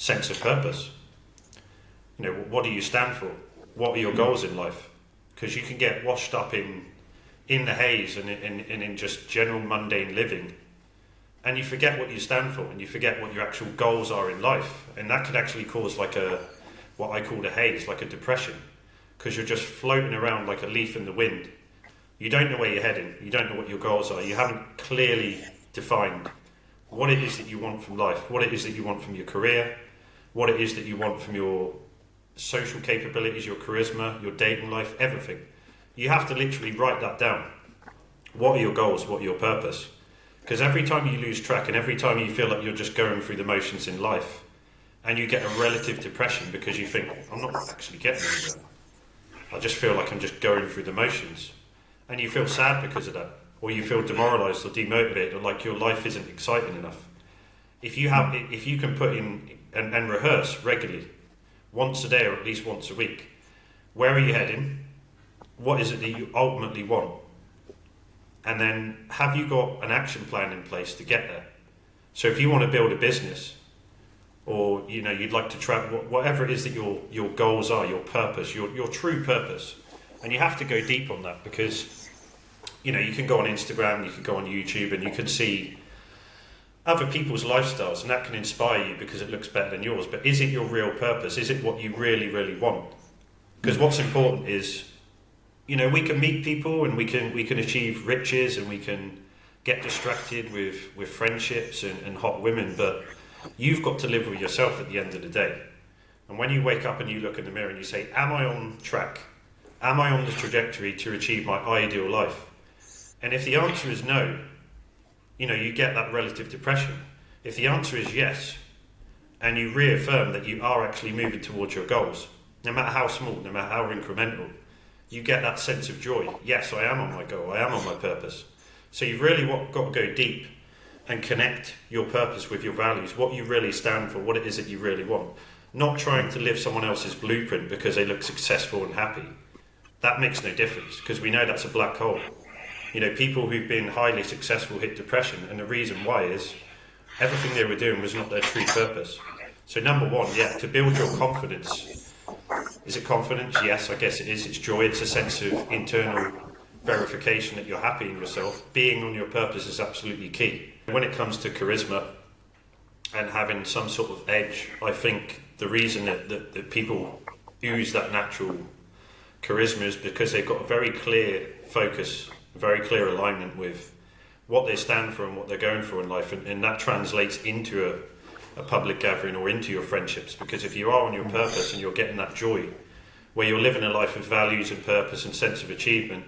sense of purpose. You know, what do you stand for? What are your goals in life? Because you can get washed up in the haze and in just general mundane living, and you forget what you stand for, and you forget what your actual goals are in life, and that could actually cause like what I call a haze, like a depression, because you're just floating around like a leaf in the wind. You don't know where you're heading, you don't know what your goals are, you haven't clearly defined what it is that you want from life, what it is that you want from your career, what it is that you want from your social capabilities, your charisma, your dating life, everything. You have to literally write that down. What are your goals? What are your purpose? Because every time you lose track and every time you feel like you're just going through the motions in life, and you get a relative depression because you think, I'm not actually getting anywhere. I just feel like I'm just going through the motions. And you feel sad because of that. Or you feel demoralised or demotivated, or like your life isn't exciting enough. If you can put in and rehearse regularly, once a day or at least once a week, where are you heading? What is it that you ultimately want? And then have you got an action plan in place to get there? So if you want to build a business, or you know you'd like to travel, whatever it is that your goals are, your purpose, your true purpose, and you have to go deep on that, because you know you can go on Instagram, you can go on YouTube, and you can see other people's lifestyles, and that can inspire you because it looks better than yours. But is it your real purpose? Is it what you really, really want? Because what's important is, you know, we can meet people and we can achieve riches and we can get distracted with friendships and hot women, but you've got to live with yourself at the end of the day. And when you wake up and you look in the mirror and you say, am I on track? Am I on the trajectory to achieve my ideal life? And if the answer is no, you know, you get that relative depression. If the answer is yes, and you reaffirm that you are actually moving towards your goals, no matter how small, no matter how incremental, you get that sense of joy. Yes, I am on my goal, I am on my purpose. So you've really got to go deep and connect your purpose with your values, what you really stand for, what it is that you really want. Not trying to live someone else's blueprint because they look successful and happy. That makes no difference, because we know that's a black hole. You know, people who've been highly successful hit depression, and the reason why is everything they were doing was not their true purpose. So number one, yeah, to build your confidence. Is it confidence? Yes, I guess it is. It's joy. It's a sense of internal verification that you're happy in yourself. Being on your purpose is absolutely key. When it comes to charisma and having some sort of edge, I think the reason that people ooze that natural charisma is because they've got a very clear focus, a very clear alignment with what they stand for and what they're going for in life, and that translates into a public gathering or into your friendships. Because if you are on your purpose and you're getting that joy, where you're living a life of values and purpose and sense of achievement,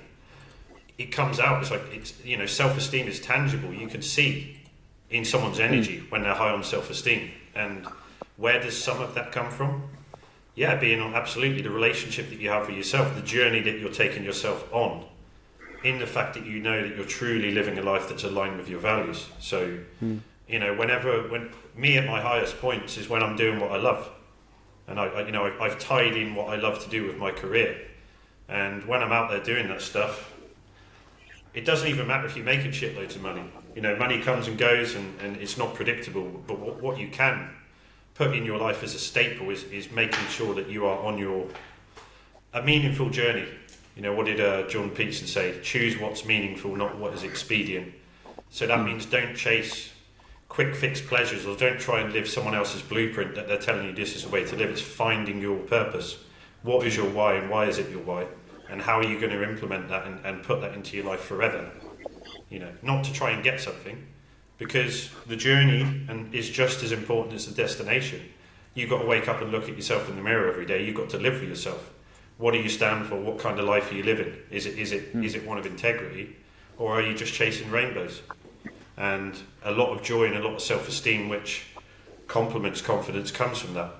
it comes out. It's like, you know, self-esteem is tangible. You can see in someone's energy when they're high on self-esteem. And where does some of that come from? Yeah, being on absolutely the relationship that you have with yourself, the journey that you're taking yourself on, in the fact that you know that you're truly living a life that's aligned with your values. So, you know, when me at my highest points is when I'm doing what I love, and I've tied in what I love to do with my career, and when I'm out there doing that stuff, it doesn't even matter if you're making shitloads of money. You know, money comes and goes, and it's not predictable. But what you can put in your life as a staple is making sure that you are on a meaningful journey. You know, what did John Peterson say? Choose what's meaningful, not what is expedient. So that means don't chase quick fix pleasures, or don't try and live someone else's blueprint that they're telling you this is the way to live. It's finding your purpose. What is your why, and why is it your why? And how are you going to implement that and put that into your life forever? You know, not to try and get something, because the journey is just as important as the destination. You've got to wake up and look at yourself in the mirror every day. You've got to live for yourself. What do you stand for? What kind of life are you living? Is it one of integrity, or are you just chasing rainbows? And a lot of joy and a lot of self-esteem, which complements confidence, comes from that.